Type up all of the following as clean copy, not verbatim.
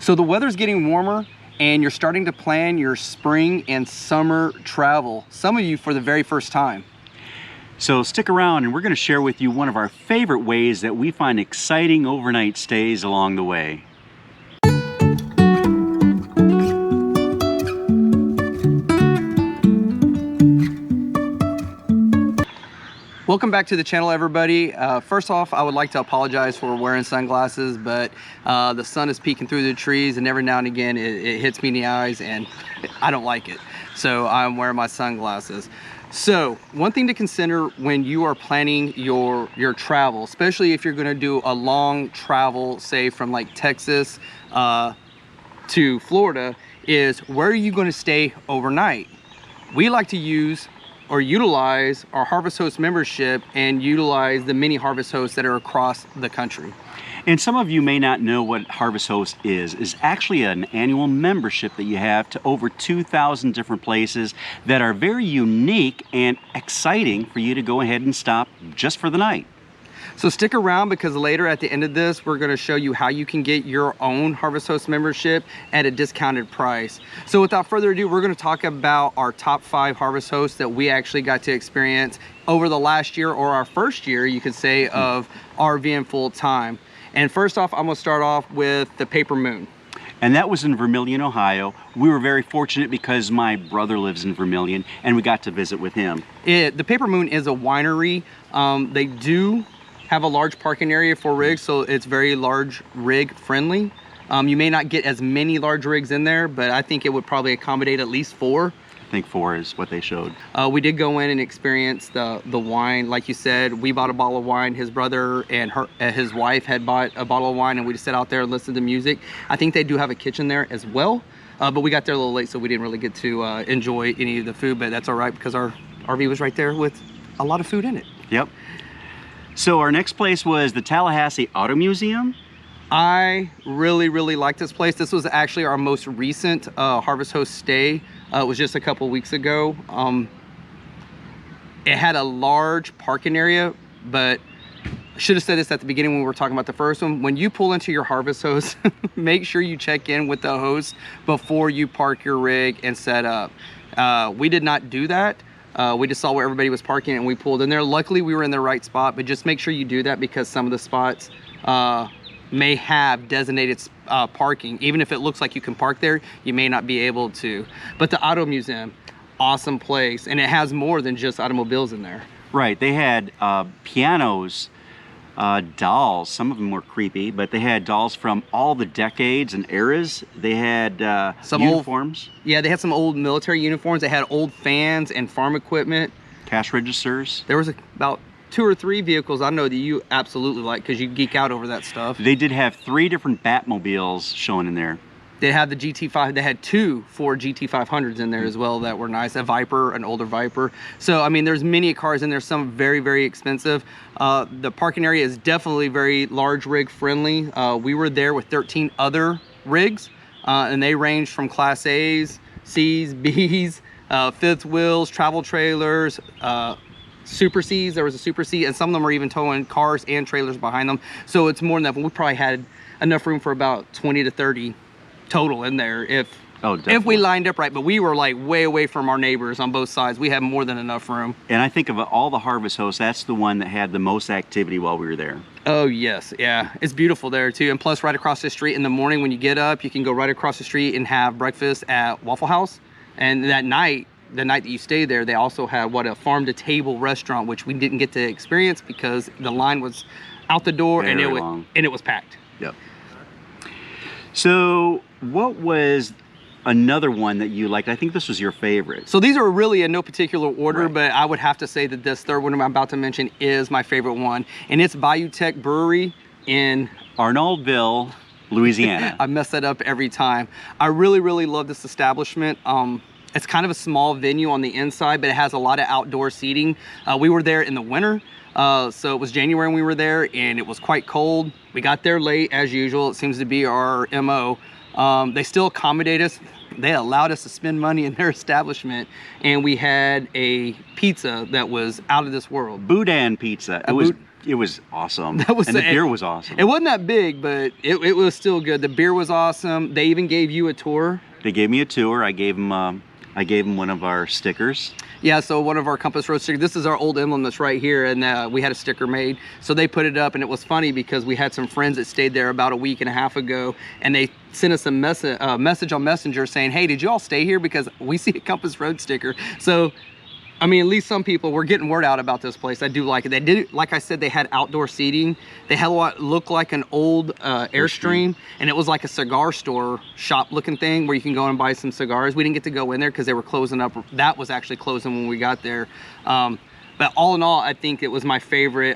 So the weather's getting warmer and you're starting to plan your spring and summer travel, some of you for the very first time. So stick around and we're going to share with you one of our favorite ways that we find exciting overnight stays along the way. Welcome back to the channel, everybody. First off, I would like to apologize for wearing sunglasses, but the sun is peeking through the trees and every now and again it hits me in the eyes and I don't like it. So I'm wearing my sunglasses. So one thing to consider when you are planning your travel, especially if you're going to do a long travel, say from like Texas to Florida, is where are you going to stay overnight? We like to use or utilize our Harvest Host membership and utilize the many Harvest Hosts that are across the country. And some of you may not know what Harvest Host is actually an annual membership that you have to over 2,000 different places that are very unique and exciting for you to go ahead and stop just for the night. So stick around because later at the end of this, we're going to show you how you can get your own Harvest Host membership at a discounted price. So without further ado, we're going to talk about our top 5 Harvest Hosts that we actually got to experience over the last year, or our first year, you could say, of RVing full time. And first off, I'm going to start off with the Paper Moon. And that was in Vermilion, Ohio. We were very fortunate because my brother lives in Vermilion and we got to visit with him. The Paper Moon is a winery. They do have a large parking area for rigs, so it's very large rig friendly. You may not get as many large rigs in there, but I think it would probably accommodate at least 4. I think 4 is what they showed. We did go in and experience the wine. Like you said, we bought a bottle of wine. His brother and his wife had bought a bottle of wine, and we just sat out there and listened to music. I think they do have a kitchen there as well, but we got there a little late, so we didn't really get to enjoy any of the food, but that's all right because our RV was right there with a lot of food in it. Yep. So our next place was the Tallahassee Auto Museum. I really like this place. This was actually our most recent Harvest Host stay. It was just a couple weeks ago. It had a large parking area, but I should have said this at the beginning when we were talking about the first one. When you pull into your Harvest Host, make sure you check in with the host before you park your rig and set up. We did not do that. We just saw where everybody was parking and we pulled in there. Luckily, we were in the right spot, but just make sure you do that because some of the spots may have designated parking. Even if it looks like you can park there, you may not be able to. But the Auto Museum, awesome place, and it has more than just automobiles in there. Right, they had pianos, dolls. Some of them were creepy, but they had dolls from all the decades and eras. They had some uniforms. Yeah, they had some old military uniforms. They had old fans and farm equipment. Cash registers. There was about 2 or 3 vehicles I know that you absolutely like because you geek out over that stuff. They did have 3 different Batmobiles shown in there. They had the GT5, they had 2 Ford GT500s in there as well that were nice. A Viper, an older Viper. So, I mean, there's many cars in there, some very expensive. The parking area is definitely very large rig friendly. We were there with 13 other rigs, and they ranged from Class A's, C's, B's, fifth wheels, travel trailers, Super C's. There was a Super C, and some of them are even towing cars and trailers behind them. So it's more than enough. We probably had enough room for about 20 to 30 total in there if we lined up right, but we were like way away from our neighbors on both sides. We had more than enough room. And I think of all the Harvest Hosts, that's the one that had the most activity while we were there. Oh yes, yeah, it's beautiful there too. And plus, right across the street in the morning when you get up, you can go right across the street and have breakfast at Waffle House. And that night, the night that you stay there, they also had a farm to table restaurant, which we didn't get to experience because the line was out the door and it was packed. Yep. So what was another one that you liked? I think this was your favorite. So these are really in no particular order, right, but I would have to say that this third one I'm about to mention is my favorite one. And it's Bayou Tech Brewery in Arnoldville, Louisiana. I mess that up every time. I really love this establishment. It's kind of a small venue on the inside, but it has a lot of outdoor seating. We were there in the winter. So it was January when we were there and it was quite cold. We got there late as usual. It seems to be our MO. They still accommodate us. They allowed us to spend money in their establishment, and we had a pizza that was out of this world. Boudin pizza. It was awesome. That was and the beer was awesome. It wasn't that big, but it was still good. The beer was awesome. They even gave you a tour. They gave me a tour. I gave them one of our stickers. Yeah, so one of our Compass Road stickers. This is our old emblem that's right here, and we had a sticker made. So they put it up, and it was funny because we had some friends that stayed there about a week and a half ago, and they sent us a message on Messenger saying, hey, did you all stay here? Because we see a Compass Road sticker. So, I mean, at least some people were getting word out about this place. I do like it. They did, like I said, they had outdoor seating. They had what looked like an old Airstream, and it was like a cigar store shop looking thing where you can go and buy some cigars. We didn't get to go in there because they were closing up. That was actually closing when we got there. But all in all, I think it was my favorite.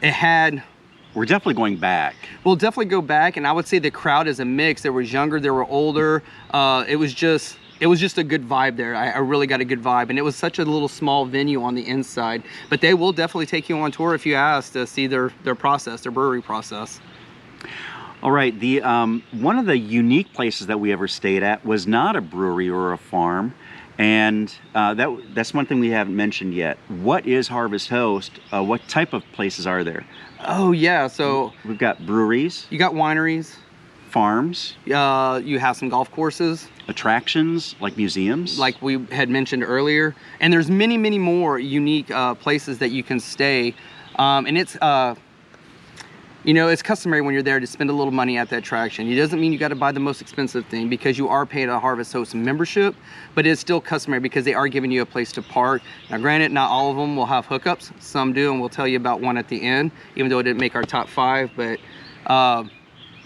We're definitely going back. We'll definitely go back, and I would say the crowd is a mix. There was younger, there were older. It was just a good vibe there. I really got a good vibe, and it was such a little small venue on the inside. But they will definitely take you on tour if you ask to see their process, their brewery process. All right, the one of the unique places that we ever stayed at was not a brewery or a farm, and that's one thing we haven't mentioned yet. What is Harvest Host? What type of places are there? Oh yeah, so we've got breweries. You got wineries. Farms. You have some golf courses. Attractions like museums. Like we had mentioned earlier. And there's many, many more unique places that you can stay. And it's, you know, it's customary when you're there to spend a little money at that attraction. It doesn't mean you got to buy the most expensive thing because you are paying a Harvest Host membership, but it's still customary because they are giving you a place to park. Now, granted, not all of them will have hookups. Some do, and we'll tell you about one at the end, even though it didn't make our top 5. But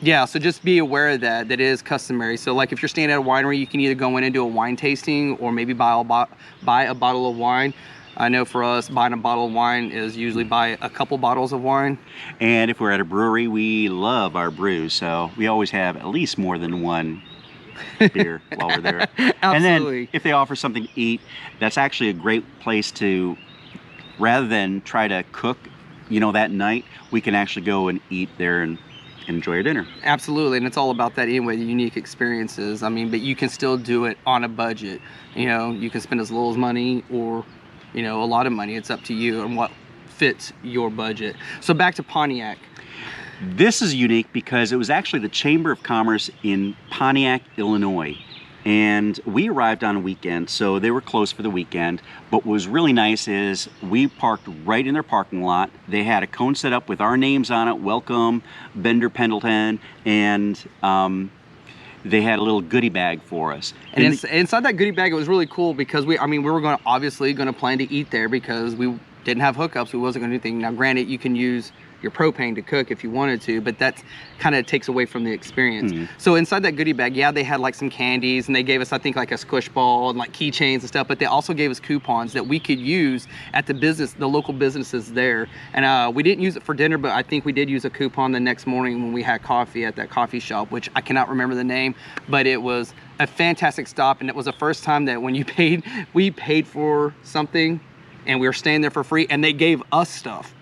yeah, so just be aware of that it is customary. So like if you're staying at a winery, you can either go in and do a wine tasting or maybe buy a bottle of wine. I know for us, buying a bottle of wine is usually buy a couple bottles of wine. And if we're at a brewery, we love our brews, so we always have at least more than one beer while we're there. Absolutely. And then if they offer something to eat, that's actually a great place to, rather than try to cook, you know, that night, we can actually go and eat there and enjoy your dinner. Absolutely, and it's all about that anyway, the unique experiences. I mean, but you can still do it on a budget. You know, you can spend as little as money or, you know, a lot of money. It's up to you and what fits your budget. So back to Pontiac. This is unique because it was actually the Chamber of Commerce in Pontiac, Illinois. And we arrived on a weekend, so they were closed for the weekend. But what was really nice is we parked right in their parking lot. They had a cone set up with our names on it, welcome, Bender Pendleton, and they had a little goodie bag for us. And inside that goodie bag, it was really cool because we were obviously going to plan to eat there because we didn't have hookups. We wasn't going to do anything. Now, granted, you can use your propane to cook if you wanted to, but that kind of takes away from the experience. So inside that goodie bag, yeah, they had like some candies, and they gave us, I think, like a squish ball and like keychains and stuff, but they also gave us coupons that we could use at the local businesses there. And we didn't use it for dinner, but I think we did use a coupon the next morning when we had coffee at that coffee shop, which I cannot remember the name, but it was a fantastic stop. And it was the first time that when we paid for something and we were staying there for free, and they gave us stuff.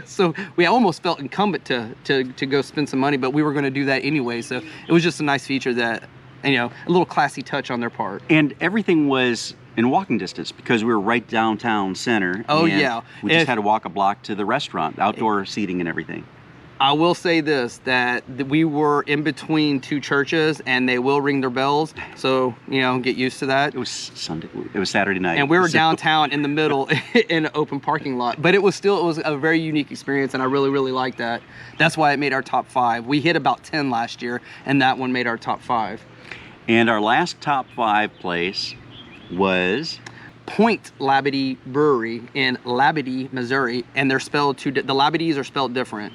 So we almost felt incumbent to go spend some money, but we were going to do that anyway. So it was just a nice feature that, you know, a little classy touch on their part. And everything was in walking distance because we were right downtown center. Oh, yeah. We just had to walk a block to the restaurant, outdoor seating and everything. I will say this, that we were in between two churches and they will ring their bells. So, you know, get used to that. It was Sunday. It was Saturday night. And we were downtown in the middle in an open parking lot. But it was a very unique experience, and I really, really liked that. That's why it made our top 5. We hit about 10 last year, and that one made our top 5. And our last top 5 place was Point LABADDIE Brewery in LABADDIE, Missouri. And they're spelled the LABADDIEs are spelled different.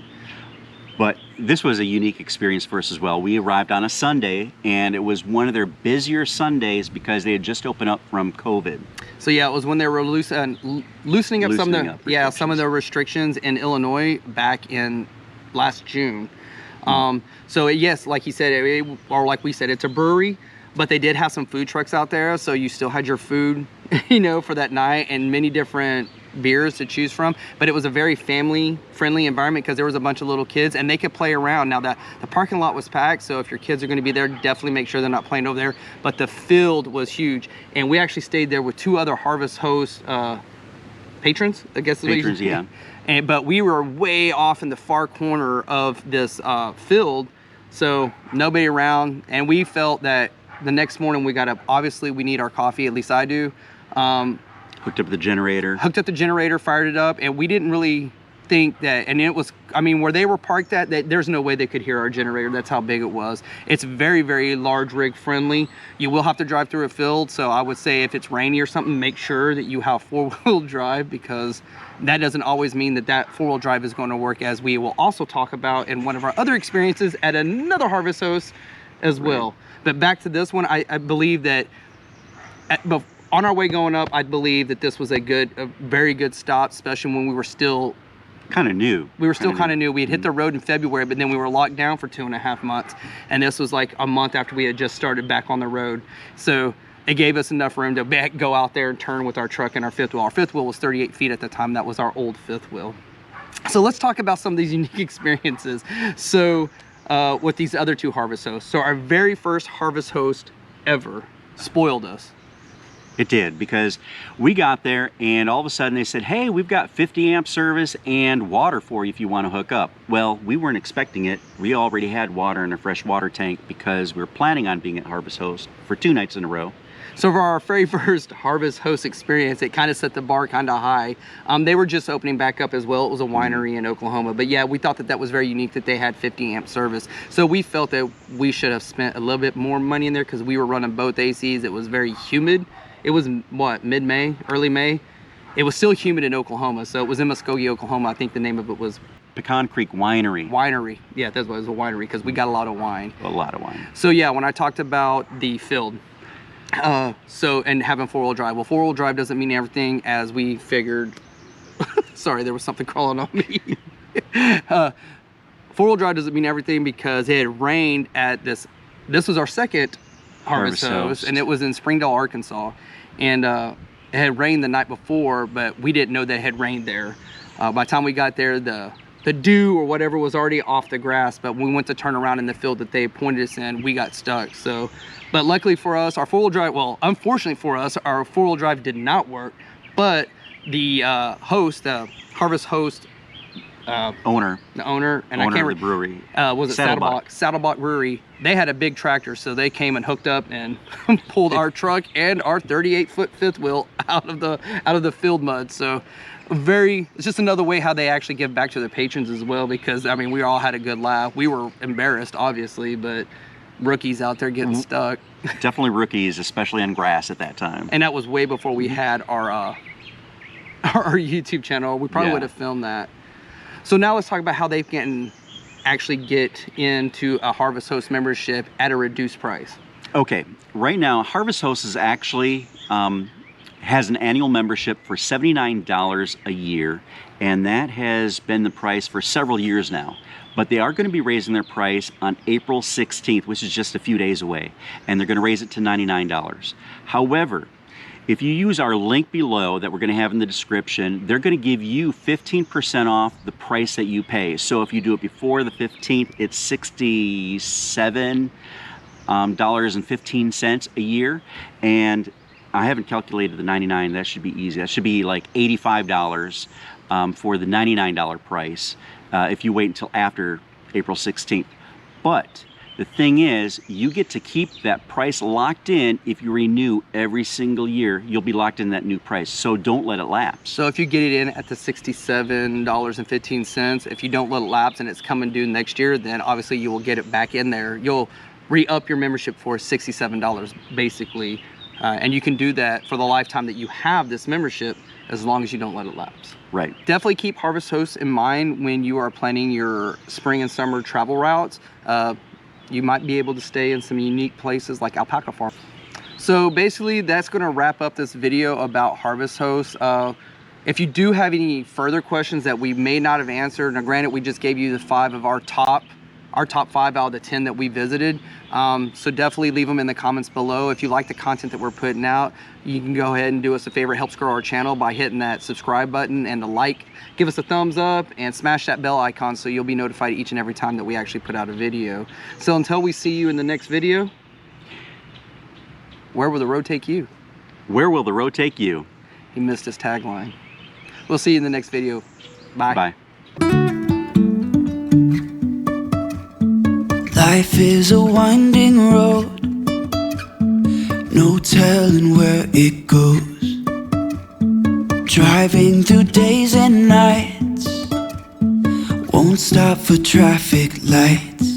But this was a unique experience for us as well. We arrived on a Sunday, and it was one of their busier Sundays because they had just opened up from COVID. So yeah, it was when they were loosening up some of the restrictions in Illinois back in last June. So yes, like you said, or like we said, it's a brewery, but they did have some food trucks out there, so you still had your food, you know, for that night, and many different beers to choose from. But it was a very family-friendly environment because there was a bunch of little kids and they could play around. Now, the parking lot was packed, so if your kids are going to be there, definitely make sure they're not playing over there. But the field was huge, and we actually stayed there with 2 other Harvest Host patrons, I guess. Patrons, yeah. But we were way off in the far corner of this field, so nobody around, and we felt that the next morning we got up. Obviously, we need our coffee, at least I do. Hooked up the generator. Hooked up the generator, fired it up, and we didn't really think that, and it was, I mean, where they were parked at, there's no way they could hear our generator. That's how big it was. It's very, very large rig friendly. You will have to drive through a field, so I would say if it's rainy or something, make sure that you have four-wheel drive, because that doesn't always mean that that four-wheel drive is going to work, as we will also talk about in one of our other experiences at another Harvest Host as well. But back to this one, I believe that on our way going up, I believe that this was a very good stop, especially when we were still kind of new. We were still kind of new. We had hit the road in February, but then we were locked down for 2.5 months. And this was like a month after we had just started back on the road. So it gave us enough room to go out there and turn with our truck and our fifth wheel. Our fifth wheel was 38 feet at the time. That was our old fifth wheel. So let's talk about some of these unique experiences. So with these other two Harvest Hosts. So our very first Harvest Host ever spoiled us. It did, because we got there and all of a sudden they said, hey, we've got 50 amp service and water for you if you want to hook up. Well, we weren't expecting it. We already had water in a fresh water tank because we were planning on being at Harvest Host for 2 nights in a row. So for our very first Harvest Host experience, it kind of set the bar kind of high. They were just opening back up as well. It was a winery in Oklahoma. But yeah, we thought that that was very unique that they had 50 amp service. So we felt that we should have spent a little bit more money in there because we were running both ACs. It was very humid. It was, what, mid-May, early May? It was still humid in Oklahoma, so it was in Muskogee, Oklahoma. I think the name of it was Pecan Creek Winery. Winery. Yeah, that's what it was, a winery, because we got a lot of wine. A lot of wine. So yeah, when I talked about the field, and having four-wheel drive. Well, four-wheel drive doesn't mean everything, as we figured. Sorry, there was something crawling on me. Four-wheel drive doesn't mean everything because it had rained at this was our second Harvest Host, and it was in Springdale, Arkansas. And it had rained the night before, but we didn't know that it had rained there. By the time we got there, the dew or whatever was already off the grass, but when we went to turn around in the field that they pointed us in, we got stuck. So, but luckily for us, our four-wheel drive, well, unfortunately for us, our four-wheel drive did not work, but the host, the Harvest Host owner, and I can't remember the brewery, was it Saddlebach Brewery? They had a big tractor, so they came and hooked up and pulled our truck and our 38-foot fifth wheel out of the field mud. So it's just another way how they actually give back to their patrons as well, because I mean, we all had a good laugh. We were embarrassed, obviously, but rookies out there getting stuck. Definitely rookies, especially on grass at that time. And that was way before we had our YouTube channel. We probably would have filmed that. So now let's talk about how they can actually get into a Harvest Host membership at a reduced price. Okay, right now Harvest Host is actually has an annual membership for $79 a year, and that has been the price for several years now. But they are going to be raising their price on April 16th, which is just a few days away, and they're going to raise it to $99. However, if you use our link below that we're going to have in the description, they're going to give you 15% off the price that you pay. So if you do it before the 15th, it's $67.15 a year. And I haven't calculated the 99. That should be easy. That should be like $85 for the $99 price if you wait until after April 16th. But the thing is, you get to keep that price locked in. If you renew every single year, you'll be locked in that new price. So don't let it lapse. So if you get it in at the $67.15, if you don't let it lapse and it's coming due next year, then obviously you will get it back in there. You'll re-up your membership for $67 basically. And you can do that for the lifetime that you have this membership, as long as you don't let it lapse. Right. Definitely keep Harvest Hosts in mind when you are planning your spring and summer travel routes. You might be able to stay in some unique places like Alpaca Farm. So basically that's going to wrap up this video about Harvest Hosts. If you do have any further questions that we may not have answered, now granted we just gave you the 5 of our top 5 out of the 10 that we visited. So definitely leave them in the comments below. If you like the content that we're putting out, you can go ahead and do us a favor, help grow our channel by hitting that subscribe button and the like. Give us a thumbs up and smash that bell icon so you'll be notified each and every time that we actually put out a video. So until we see you in the next video, where will the road take you? Where will the road take you? He missed his tagline. We'll see you in the next video. Bye. Bye. Life is a winding road, no telling where it goes. Driving through days and nights, won't stop for traffic lights.